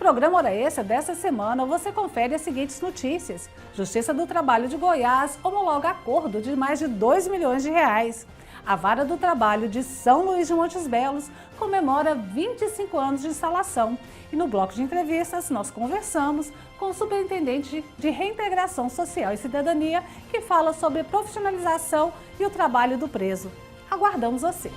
programa Hora Extra dessa semana, você confere as seguintes notícias. Justiça do Trabalho de Goiás homologa acordo de mais de 2 milhões de reais. A Vara do Trabalho de São Luís de Montes Belos comemora 25 anos de instalação. E no bloco de entrevistas, nós conversamos com o superintendente de Reintegração Social e Cidadania, que fala sobre profissionalização e o trabalho do preso. Aguardamos você!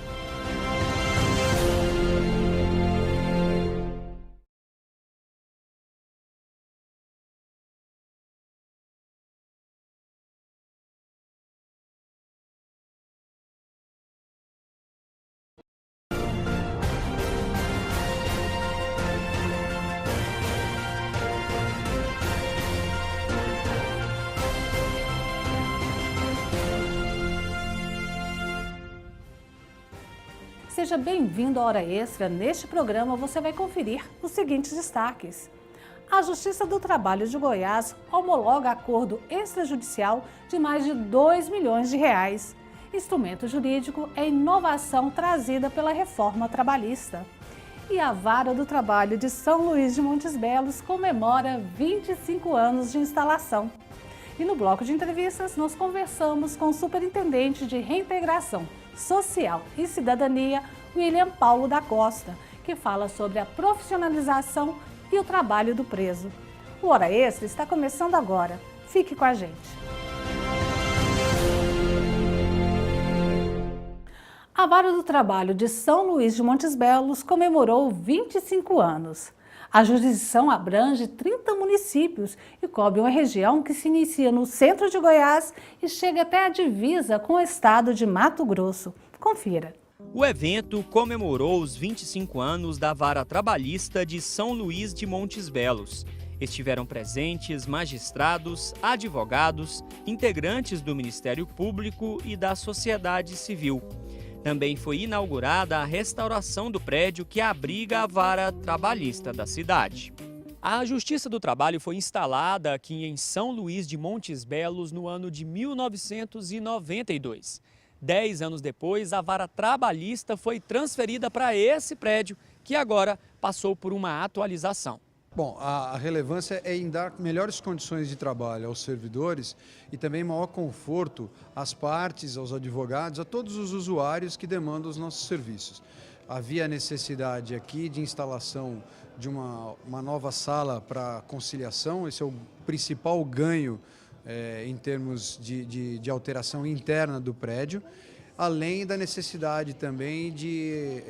Seja bem-vindo à Hora Extra. Neste programa você vai conferir os seguintes destaques. A Justiça do Trabalho de Goiás homologa acordo extrajudicial de mais de 2 milhões de reais. Instrumento jurídico é inovação trazida pela reforma trabalhista. E a Vara do Trabalho de São Luís de Montes Belos comemora 25 anos de instalação. E no bloco de entrevistas nós conversamos com o superintendente de Reintegração Social e Cidadania, William Paulo da Costa, que fala sobre a profissionalização e o trabalho do preso. O Hora Extra está começando agora. Fique com a gente. A Vara do Trabalho de São Luís de Montes Belos comemorou 25 anos. A jurisdição abrange 30 municípios e cobre uma região que se inicia no centro de Goiás e chega até a divisa com o estado de Mato Grosso. Confira. O evento comemorou os 25 anos da Vara Trabalhista de São Luís de Montes Belos. Estiveram presentes magistrados, advogados, integrantes do Ministério Público e da sociedade civil. Também foi inaugurada a restauração do prédio que abriga a Vara Trabalhista da cidade. A Justiça do Trabalho foi instalada aqui em São Luís de Montes Belos no ano de 1992. 10 anos depois, a Vara Trabalhista foi transferida para esse prédio, que agora passou por uma atualização. Bom, a relevância é em dar melhores condições de trabalho aos servidores e também maior conforto às partes, aos advogados, a todos os usuários que demandam os nossos serviços. Havia necessidade aqui de instalação de uma nova sala para conciliação, esse é o principal ganho em termos de alteração interna do prédio, além da necessidade também de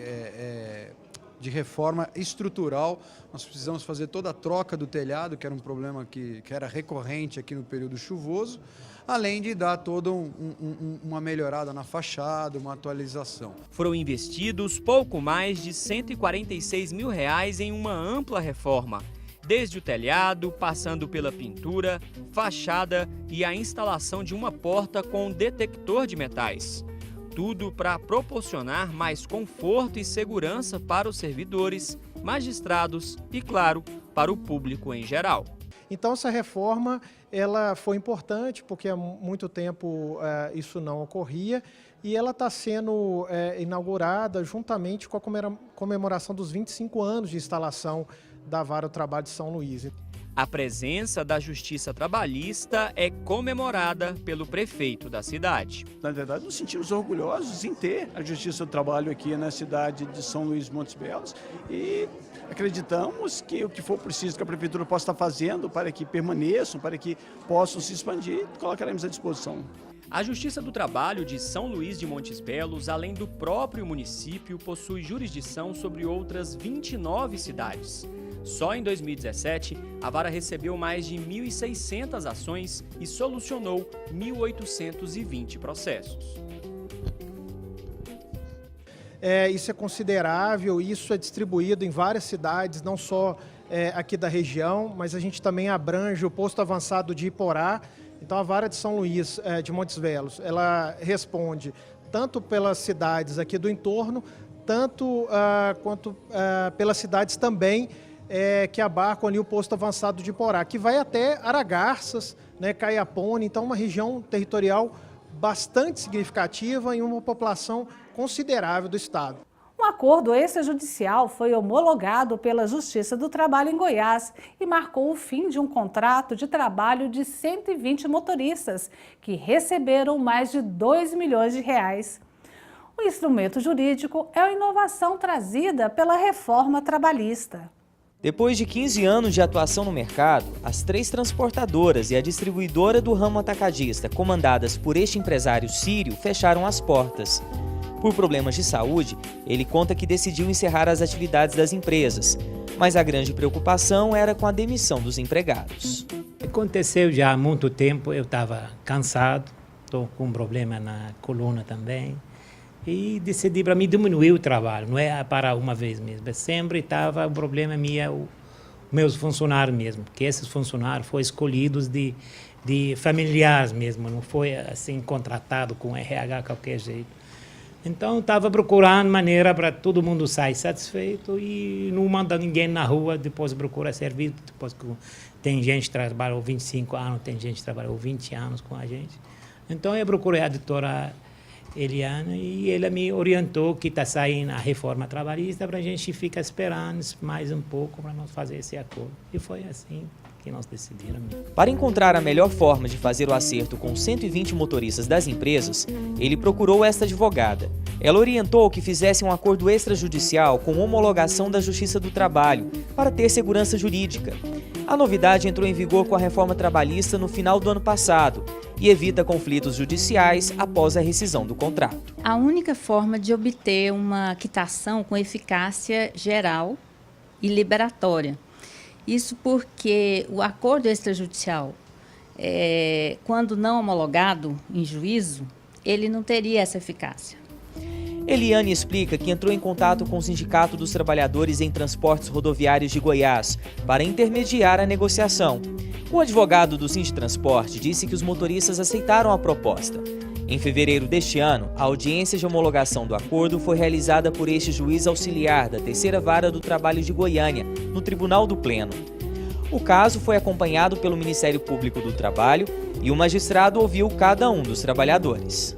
reforma estrutural. Nós precisamos fazer toda a troca do telhado, que era um problema que era recorrente aqui no período chuvoso, além de dar toda uma melhorada na fachada, uma atualização. Foram investidos pouco mais de R$ 146 mil em uma ampla reforma, desde o telhado, passando pela pintura, fachada e a instalação de uma porta com detector de metais. Tudo para proporcionar mais conforto e segurança para os servidores, magistrados e, claro, para o público em geral. Então essa reforma ela foi importante porque há muito tempo isso não ocorria e ela está sendo inaugurada juntamente com a comemoração dos 25 anos de instalação da Vara do Trabalho de São Luís. A presença da Justiça Trabalhista é comemorada pelo prefeito da cidade. Na verdade, nos sentimos orgulhosos em ter a Justiça do Trabalho aqui na cidade de São Luís de Montes Belos e acreditamos que o que for preciso que a Prefeitura possa estar fazendo para que permaneçam, para que possam se expandir, colocaremos à disposição. A Justiça do Trabalho de São Luís de Montes Belos, além do próprio município, possui jurisdição sobre outras 29 cidades. Só em 2017, a Vara recebeu mais de 1.600 ações e solucionou 1.820 processos. Isso é considerável, isso é distribuído em várias cidades, não só aqui da região, mas a gente também abrange o posto avançado de Iporá. Então a Vara de São Luís de Montes Belos, ela responde tanto pelas cidades aqui do entorno, tanto quanto pelas cidades também que abarcam ali o posto avançado de Iporá, que vai até Aragarças, né, Caiapone, então uma região territorial bastante significativa e uma população considerável do estado. Um Um acordo extrajudicial foi homologado pela Justiça do Trabalho em Goiás e marcou o fim de um contrato de trabalho de 120 motoristas, que receberam mais de R$2 milhões. O instrumento jurídico é a inovação trazida pela reforma trabalhista. Depois de 15 anos de atuação no mercado, as 3 transportadoras e a distribuidora do ramo atacadista, comandadas por este empresário sírio, fecharam as portas. Por problemas de saúde, ele conta que decidiu encerrar as atividades das empresas, mas a grande preocupação era com a demissão dos empregados. Aconteceu já há muito tempo, eu estava cansado, estou com um problema na coluna também, e decidi para mim diminuir o trabalho, não é para uma vez mesmo, sempre estava o problema meu, meus funcionários mesmo, porque esses funcionários foram escolhidos de familiares mesmo, não foi assim contratado com RH qualquer jeito. Então estava procurando maneira para todo mundo sair satisfeito e não manda ninguém na rua, depois procura serviço, depois que tem gente que trabalhou 25 anos, tem gente que trabalhou 20 anos com a gente. Então eu procurei a doutora Eliana e ela me orientou que está saindo a reforma trabalhista para a gente ficar esperando mais um pouco para nós fazer esse acordo. E foi assim que nós decidimos. Para encontrar a melhor forma de fazer o acerto com 120 motoristas das empresas, ele procurou esta advogada. Ela orientou que fizesse um acordo extrajudicial com homologação da Justiça do Trabalho, para ter segurança jurídica. A novidade entrou em vigor com a reforma trabalhista no final do ano passado e evita conflitos judiciais após a rescisão do contrato. A única forma de obter uma quitação com eficácia geral e liberatória. Isso porque o acordo extrajudicial, quando não homologado em juízo, ele não teria essa eficácia. Eliane explica que entrou em contato com o Sindicato dos Trabalhadores em Transportes Rodoviários de Goiás para intermediar a negociação. O advogado do Sinditransporte disse que os motoristas aceitaram a proposta. Em fevereiro deste ano, a audiência de homologação do acordo foi realizada por este juiz auxiliar da 3ª Vara do Trabalho de Goiânia, no Tribunal do Pleno. O caso foi acompanhado pelo Ministério Público do Trabalho e o magistrado ouviu cada um dos trabalhadores.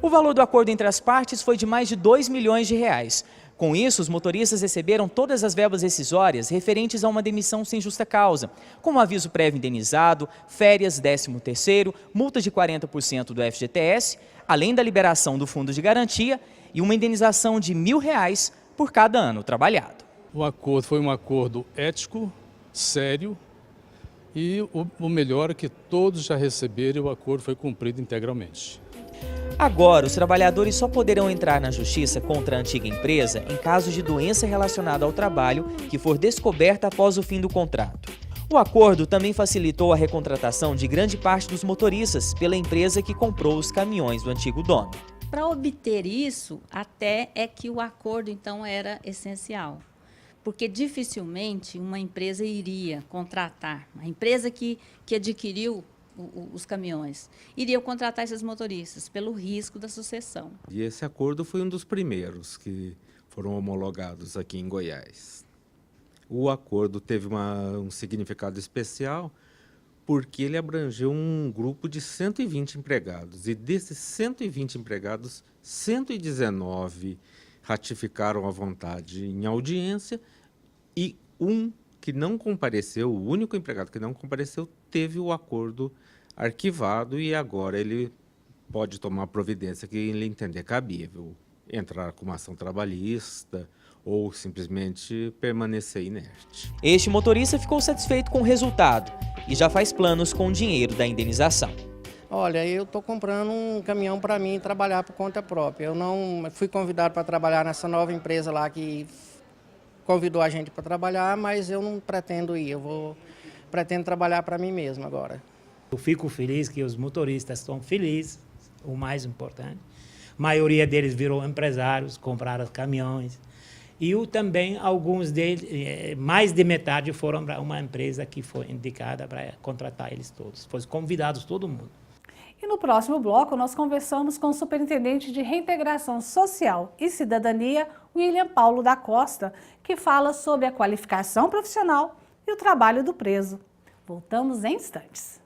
O valor do acordo entre as partes foi de mais de R$2 milhões. Com isso, os motoristas receberam todas as verbas rescisórias referentes a uma demissão sem justa causa, como aviso prévio indenizado, férias, 13º, multa de 40% do FGTS, além da liberação do fundo de garantia e uma indenização de R$1.000 por cada ano trabalhado. O acordo foi um acordo ético, sério, e o melhor é que todos já receberam e o acordo foi cumprido integralmente. Agora, os trabalhadores só poderão entrar na justiça contra a antiga empresa em caso de doença relacionada ao trabalho que for descoberta após o fim do contrato. O acordo também facilitou a recontratação de grande parte dos motoristas pela empresa que comprou os caminhões do antigo dono. Para obter isso, até é que o acordo, então, era essencial. Porque dificilmente uma empresa iria contratar, a empresa que adquiriu os caminhões, iriam contratar esses motoristas pelo risco da sucessão. E esse acordo foi um dos primeiros que foram homologados aqui em Goiás. O acordo teve um significado especial porque ele abrangeu um grupo de 120 empregados. E desses 120 empregados, 119 ratificaram a vontade em audiência e um que não compareceu, o único empregado que não compareceu, teve o acordo arquivado e agora ele pode tomar a providência que ele entender cabível, entrar com uma ação trabalhista ou simplesmente permanecer inerte. Este motorista ficou satisfeito com o resultado e já faz planos com o dinheiro da indenização. Olha, eu estou comprando um caminhão para mim trabalhar por conta própria. Eu não fui convidado para trabalhar nessa nova empresa lá que convidou a gente para trabalhar, mas eu não pretendo ir, pretendo trabalhar para mim mesmo agora. Eu fico feliz que os motoristas estão felizes, o mais importante. A maioria deles virou empresários, compraram caminhões. E também alguns deles, mais de metade, foram para uma empresa que foi indicada para contratar eles todos. Foram convidados todo mundo. E no próximo bloco, nós conversamos com o Superintendente de Reintegração Social e Cidadania, William Paulo da Costa, que fala sobre a qualificação profissional e o trabalho do preso. Voltamos em instantes.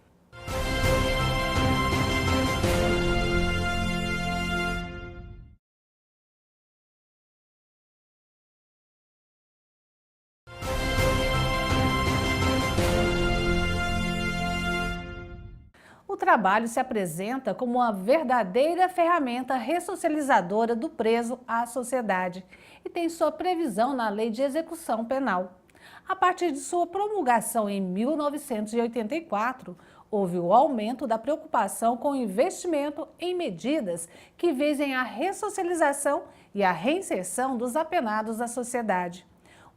trabalho se apresenta como uma verdadeira ferramenta ressocializadora do preso à sociedade e tem sua previsão na Lei de Execução Penal. A partir de sua promulgação em 1984, houve o aumento da preocupação com o investimento em medidas que visem a ressocialização e a reinserção dos apenados à sociedade.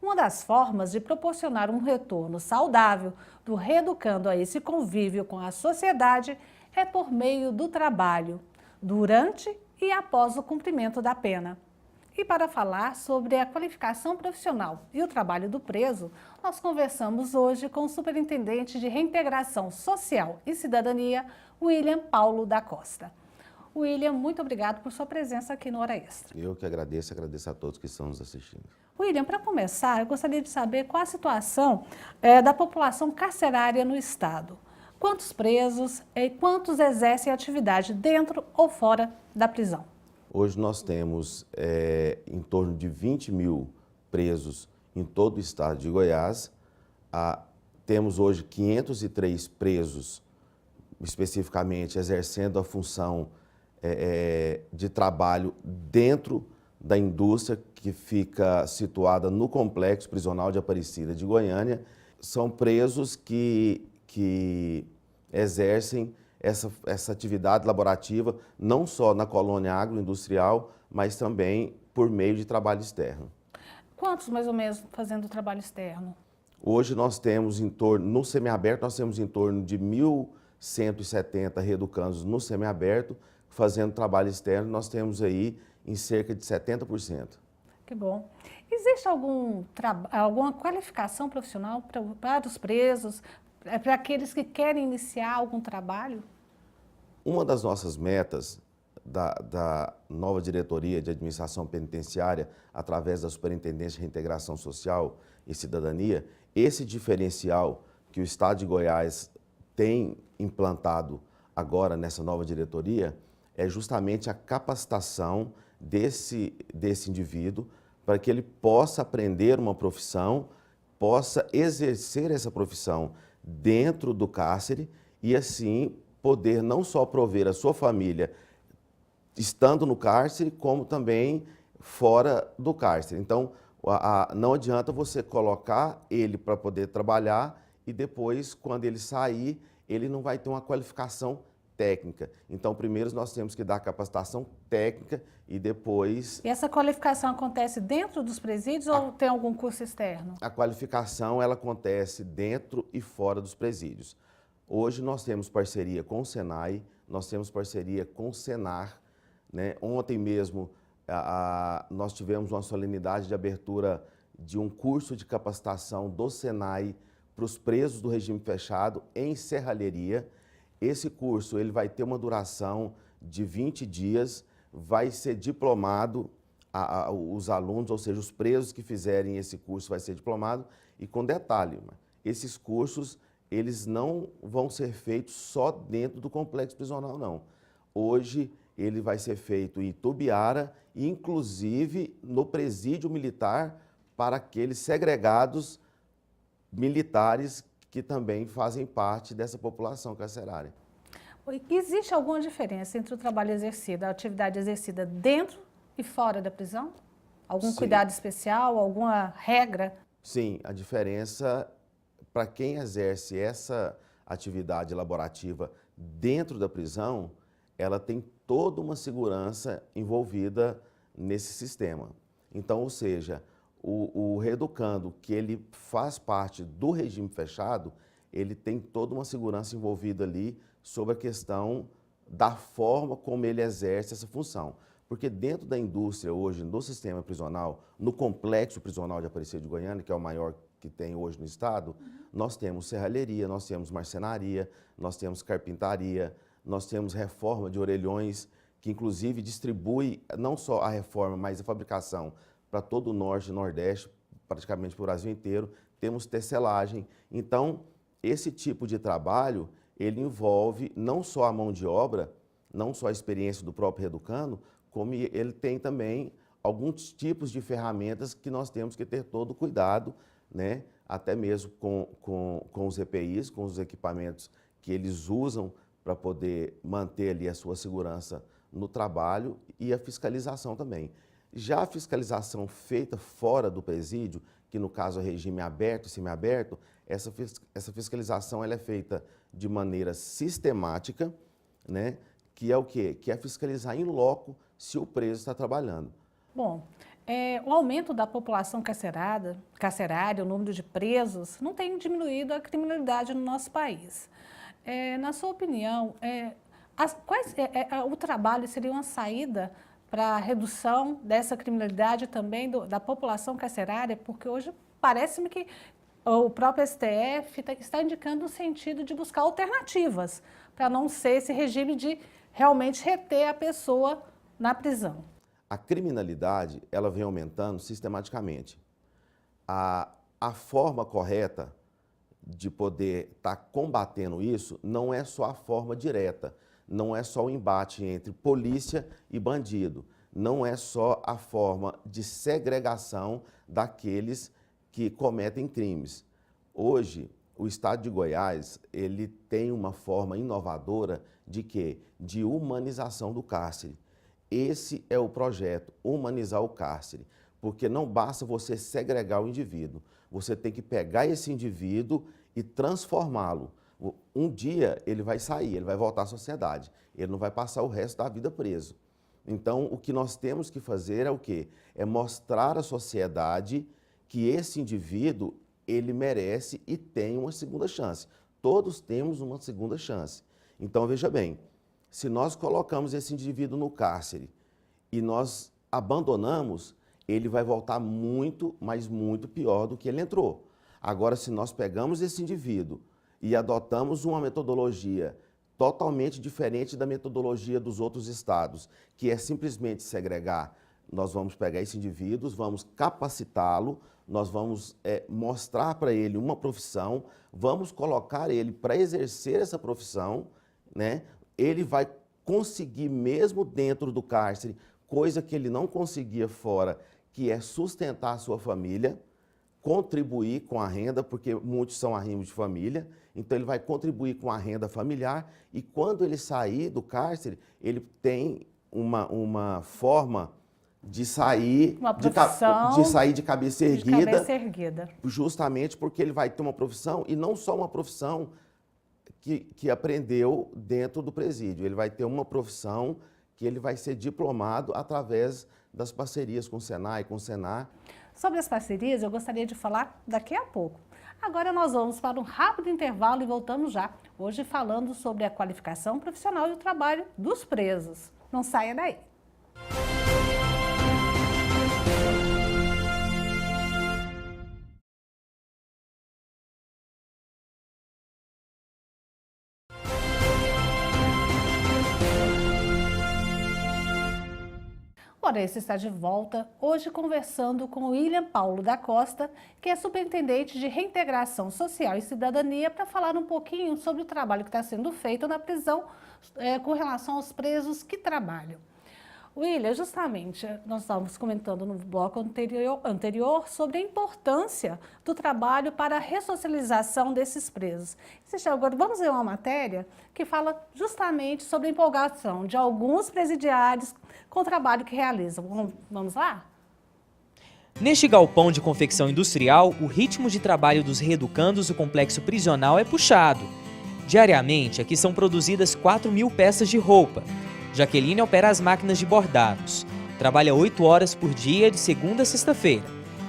Uma das formas de proporcionar um retorno saudável do reeducando a esse convívio com a sociedade é por meio do trabalho, durante e após o cumprimento da pena. E para falar sobre a qualificação profissional e o trabalho do preso, nós conversamos hoje com o Superintendente de Reintegração Social e Cidadania, William Paulo da Costa. William, muito obrigado por sua presença aqui no Hora Extra. Eu que agradeço a todos que estão nos assistindo. William, para começar, eu gostaria de saber qual a situação da população carcerária no Estado. Quantos presos e quantos exercem atividade dentro ou fora da prisão? Hoje nós temos em torno de 20 mil presos em todo o estado de Goiás. Temos hoje 503 presos, especificamente exercendo a função de trabalho dentro da indústria que fica situada no Complexo Prisional de Aparecida de Goiânia. São presos que exercem essa atividade laborativa não só na colônia agroindustrial, mas também por meio de trabalho externo. Quantos, mais ou menos, fazendo trabalho externo? Hoje nós temos no semiaberto, nós temos em torno de 1.170 reeducandos no semiaberto, fazendo trabalho externo, nós temos aí em cerca de 70%. Que bom. Existe alguma qualificação profissional para os presos, para aqueles que querem iniciar algum trabalho? Uma das nossas metas da nova diretoria de administração penitenciária, através da Superintendência de Reintegração Social e Cidadania, esse diferencial que o Estado de Goiás tem implantado agora nessa nova diretoria, é justamente a capacitação desse indivíduo para que ele possa aprender uma profissão, possa exercer essa profissão dentro do cárcere e assim poder não só prover a sua família estando no cárcere, como também fora do cárcere. Então, não adianta você colocar ele para poder trabalhar e depois, quando ele sair, ele não vai ter uma qualificação técnica. Então, primeiro nós temos que dar capacitação técnica e depois... E essa qualificação acontece dentro dos presídios ou tem algum curso externo? A qualificação, ela acontece dentro e fora dos presídios. Hoje nós temos parceria com o Senai, nós temos parceria com o Senar, né? Ontem mesmo nós tivemos uma solenidade de abertura de um curso de capacitação do Senai para os presos do regime fechado em serralheria. Esse curso ele vai ter uma duração de 20 dias, vai ser diplomado os alunos, ou seja, os presos que fizerem esse curso vai ser diplomado. E com detalhe, esses cursos eles não vão ser feitos só dentro do complexo prisional, não. Hoje ele vai ser feito em Itubiara, inclusive no presídio militar para aqueles segregados militares que também fazem parte dessa população carcerária. Existe alguma diferença entre o trabalho exercido, a atividade exercida dentro e fora da prisão? Algum cuidado especial, alguma regra? Sim, a diferença para quem exerce essa atividade laborativa dentro da prisão, ela tem toda uma segurança envolvida nesse sistema. Então, ou seja, o reeducando, que ele faz parte do regime fechado, ele tem toda uma segurança envolvida ali sobre a questão da forma como ele exerce essa função. Porque dentro da indústria hoje, no sistema prisional, no complexo prisional de Aparecida de Goiânia, que é o maior que tem hoje no estado, nós temos serralheria, nós temos marcenaria, nós temos carpintaria, nós temos reforma de orelhões, que inclusive distribui não só a reforma, mas a fabricação para todo o norte e nordeste, praticamente para o Brasil inteiro. Temos tecelagem. Então, esse tipo de trabalho, ele envolve não só a mão de obra, não só a experiência do próprio reeducando, como ele tem também alguns tipos de ferramentas que nós temos que ter todo o cuidado, né? Até mesmo com os EPIs, com os equipamentos que eles usam para poder manter ali a sua segurança no trabalho e a fiscalização também. Já a fiscalização feita fora do presídio, que no caso é regime aberto e semiaberto, essa fiscalização ela é feita de maneira sistemática, né? Que é o quê? Que é fiscalizar em loco se o preso está trabalhando. Bom, o aumento da população carcerária, o número de presos, não tem diminuído a criminalidade no nosso país. Na sua opinião, o trabalho seria uma saída para a redução dessa criminalidade também da população carcerária? Porque hoje parece-me que o próprio STF está indicando o sentido de buscar alternativas para não ser esse regime de realmente reter a pessoa na prisão. A criminalidade, ela vem aumentando sistematicamente. A forma correta de poder estar combatendo isso não é só a forma direta, não é só o embate entre polícia e bandido, não é só a forma de segregação daqueles que cometem crimes. Hoje, o estado de Goiás, ele tem uma forma inovadora de quê? De humanização do cárcere. Esse é o projeto, humanizar o cárcere, porque não basta você segregar o indivíduo, você tem que pegar esse indivíduo e transformá-lo. Um dia ele vai sair, ele vai voltar à sociedade, ele não vai passar o resto da vida preso. Então, o que nós temos que fazer é o quê? É mostrar à sociedade que esse indivíduo, ele merece e tem uma segunda chance. Todos temos uma segunda chance. Então, veja bem, se nós colocamos esse indivíduo no cárcere e nós abandonamos, ele vai voltar muito, mas muito pior do que ele entrou. Agora, se nós pegamos esse indivíduo e adotamos uma metodologia totalmente diferente da metodologia dos outros estados, que é simplesmente segregar, nós vamos pegar esse indivíduo, vamos capacitá-lo, nós vamos mostrar para ele uma profissão, vamos colocar ele para exercer essa profissão, né? Ele vai conseguir mesmo dentro do cárcere, coisa que ele não conseguia fora, que é sustentar a sua família, contribuir com a renda, porque muitos são arrimos de família, então ele vai contribuir com a renda familiar e quando ele sair do cárcere, ele tem uma forma de sair de cabeça erguida, justamente porque ele vai ter uma profissão e não só uma profissão que aprendeu dentro do presídio, ele vai ter uma profissão que ele vai ser diplomado através das parcerias com o Senai, com o Senar. Sobre as parcerias, eu gostaria de falar daqui a pouco. Agora nós vamos para um rápido intervalo e voltamos já. Hoje falando sobre a qualificação profissional e o trabalho dos presos. Não saia daí. Ora, esse está de volta, hoje conversando com o William Paulo da Costa, que é superintendente de Reintegração Social e Cidadania, para falar um pouquinho sobre o trabalho que está sendo feito na prisão com relação aos presos que trabalham. William, justamente, nós estávamos comentando no bloco anterior sobre a importância do trabalho para a ressocialização desses presos. Agora, vamos ver uma matéria que fala justamente sobre a empolgação de alguns presidiários com o trabalho que realizam. Vamos lá? Neste galpão de confecção industrial, o ritmo de trabalho dos reeducandos do complexo prisional é puxado. Diariamente, aqui são produzidas 4.000 peças de roupa. Jaqueline opera as máquinas de bordados. Trabalha 8 horas por dia, de segunda a sexta-feira.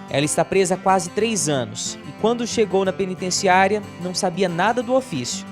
Ela está presa há quase 3 anos e, quando chegou na penitenciária, não sabia nada do ofício.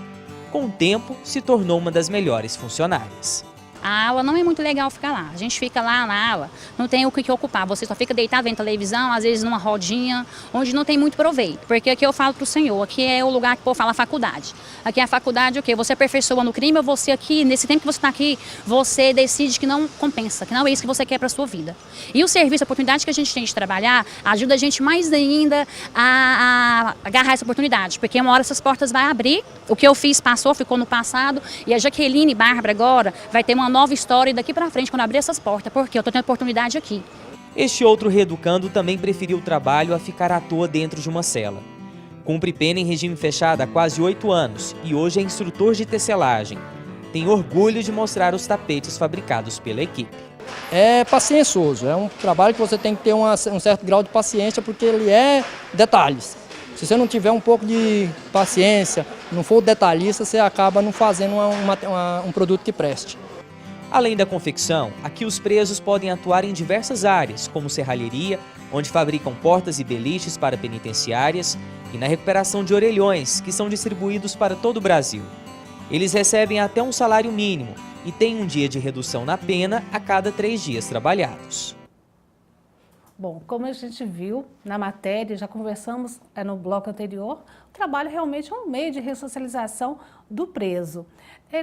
Com o tempo, se tornou uma das melhores funcionárias. A aula não é muito legal ficar lá. A gente fica lá na aula, não tem o que ocupar. Você só fica deitado vendo televisão, às vezes numa rodinha, onde não tem muito proveito. Porque aqui eu falo para o senhor, aqui é o lugar que o povo fala faculdade. Aqui é a faculdade o quê? Você aperfeiçoa no crime ou você aqui, nesse tempo que você está aqui, você decide que não compensa, que não é isso que você quer para a sua vida. E o serviço, a oportunidade que a gente tem de trabalhar, ajuda a gente mais ainda a agarrar essa oportunidade. Porque uma hora essas portas vai abrir, o que eu fiz passou, ficou no passado, e a Jaqueline Bárbara agora vai ter uma nova história daqui para frente quando abrir essas portas, porque eu estou tendo oportunidade aqui. Este outro reeducando também preferiu o trabalho a ficar à toa dentro de uma cela. Cumpre pena em regime fechado há quase 8 anos e hoje é instrutor de tecelagem. tem orgulho de mostrar os tapetes fabricados pela equipe. É paciencioso, é um trabalho que você tem que ter um certo grau de paciência, porque ele é detalhes. Se você não tiver um pouco de paciência, não for detalhista, você acaba não fazendo um produto que preste. Além da confecção, aqui os presos podem atuar em diversas áreas, como serralheria, onde fabricam portas e beliches para penitenciárias, e na recuperação de orelhões, que são distribuídos para todo o Brasil. Eles recebem até um salário mínimo e têm um dia de redução na pena a cada 3 dias trabalhados. Bom, como a gente viu na matéria, já conversamos no bloco anterior, o trabalho realmente é um meio de ressocialização do preso.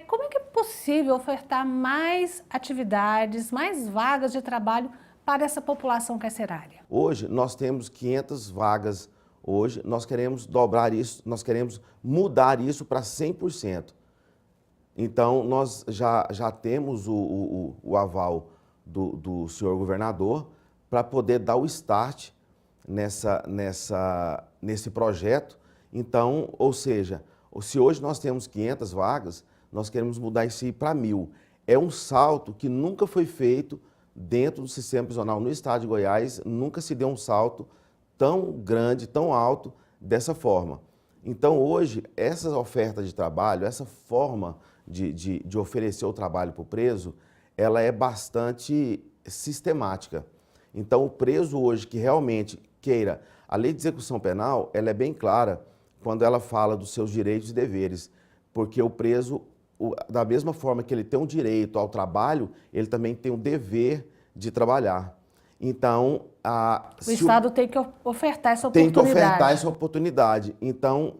Como é que é possível ofertar mais atividades, mais vagas de trabalho para essa população carcerária? Hoje nós temos 500 vagas, hoje nós queremos dobrar isso, nós queremos mudar isso para 100%. Então nós já temos o aval do senhor governador para poder dar o start nesse projeto. Então, ou seja, se hoje nós temos 500 vagas, nós queremos mudar isso aí para 1.000. É um salto que nunca foi feito dentro do sistema prisional no estado de Goiás, nunca se deu um salto tão grande, tão alto, dessa forma. Então, hoje, essa oferta de trabalho, essa forma de oferecer o trabalho para o preso, ela é bastante sistemática. Então, o preso hoje que realmente queira, a lei de execução penal, ela é bem clara quando ela fala dos seus direitos e deveres, porque o preso, da mesma forma que ele tem um direito ao trabalho, ele também tem o dever de trabalhar. Então, o Estado tem que ofertar essa oportunidade. Tem que ofertar essa oportunidade. Então,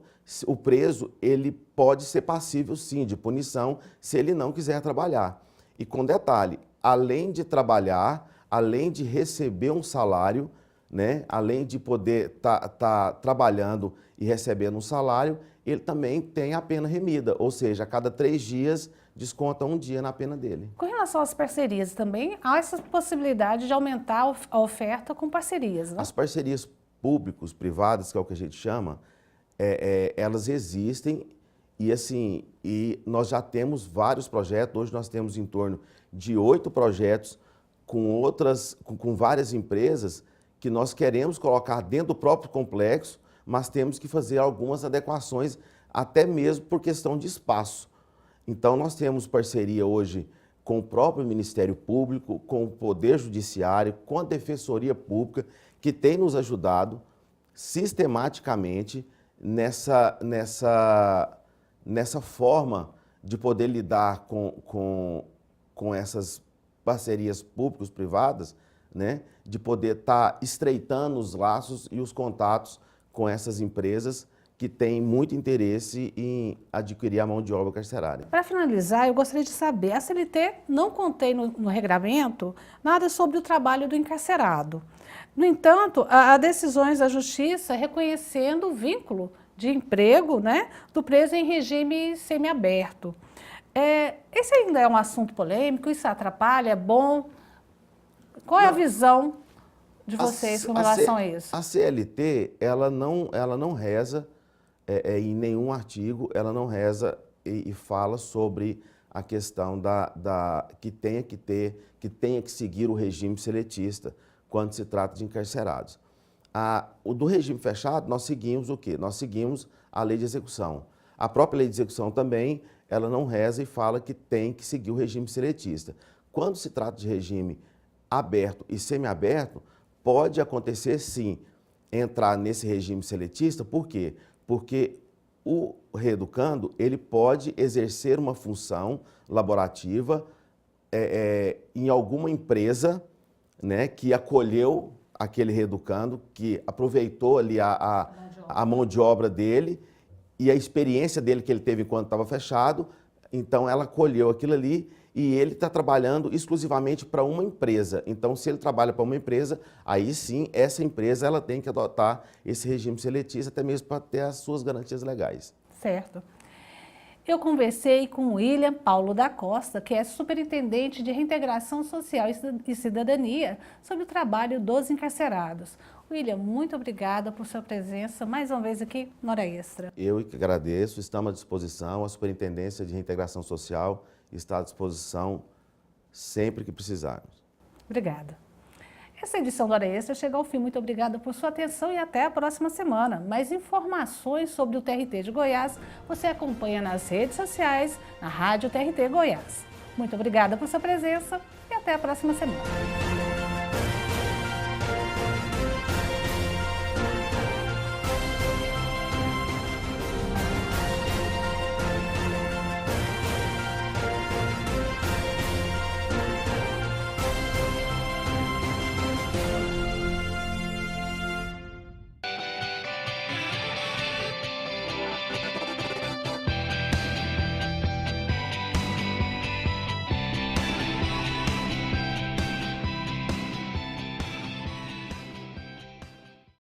o preso, ele pode ser passível, sim, de punição se ele não quiser trabalhar. E com detalhe, além de trabalhar, além de receber um salário, né, além de poder tá trabalhando e recebendo um salário, ele também tem a pena remida, ou seja, a cada 3 dias desconta um dia na pena dele. Com relação às parcerias também, há essa possibilidade de aumentar a oferta com parcerias, né? As parcerias públicos, privadas, que é o que a gente chama, elas existem e nós já temos vários projetos. Hoje nós temos em torno de 8 projetos com várias empresas que nós queremos colocar dentro do próprio complexo, mas temos que fazer algumas adequações, até mesmo por questão de espaço. Então, nós temos parceria hoje com o próprio Ministério Público, com o Poder Judiciário, com a Defensoria Pública, que tem nos ajudado sistematicamente nessa forma de poder lidar com essas parcerias públicos-privadas, né, de poder estar estreitando os laços e os contatos com essas empresas que têm muito interesse em adquirir a mão de obra carcerária. Para finalizar, eu gostaria de saber, a CLT não contém no regramento nada sobre o trabalho do encarcerado. No entanto, há decisões da Justiça reconhecendo o vínculo de emprego, né, do preso em regime semiaberto. Esse ainda é um assunto polêmico? Isso atrapalha? É bom? Qual é a visão de vocês com relação a isso? A CLT, ela não reza em nenhum artigo, ela não reza e fala sobre a questão que tenha que seguir o regime seletista quando se trata de encarcerados. O do regime fechado, nós seguimos o quê? Nós seguimos a lei de execução. A própria lei de execução também, ela não reza e fala que tem que seguir o regime seletista. Quando se trata de regime aberto e semiaberto, pode acontecer, sim, entrar nesse regime seletista. Por quê? Porque o reeducando, ele pode exercer uma função laborativa em alguma empresa, né, que acolheu aquele reeducando, que aproveitou ali a mão de obra dele e a experiência dele que ele teve enquanto estava fechado. Então, ela acolheu aquilo ali e ele está trabalhando exclusivamente para uma empresa. Então, se ele trabalha para uma empresa, aí sim, essa empresa ela tem que adotar esse regime seletista, até mesmo para ter as suas garantias legais. Certo. Eu conversei com o William Paulo da Costa, que é superintendente de Reintegração Social e Cidadania, sobre o trabalho dos encarcerados. William, muito obrigada por sua presença mais uma vez aqui no Hora Extra. Eu que agradeço, estamos à disposição, a Superintendência de Reintegração Social está à disposição sempre que precisarmos. Obrigada. Essa edição do Hora Extra chega ao fim. Muito obrigada por sua atenção e até a próxima semana. Mais informações sobre o TRT de Goiás você acompanha nas redes sociais, na Rádio TRT Goiás. Muito obrigada por sua presença e até a próxima semana.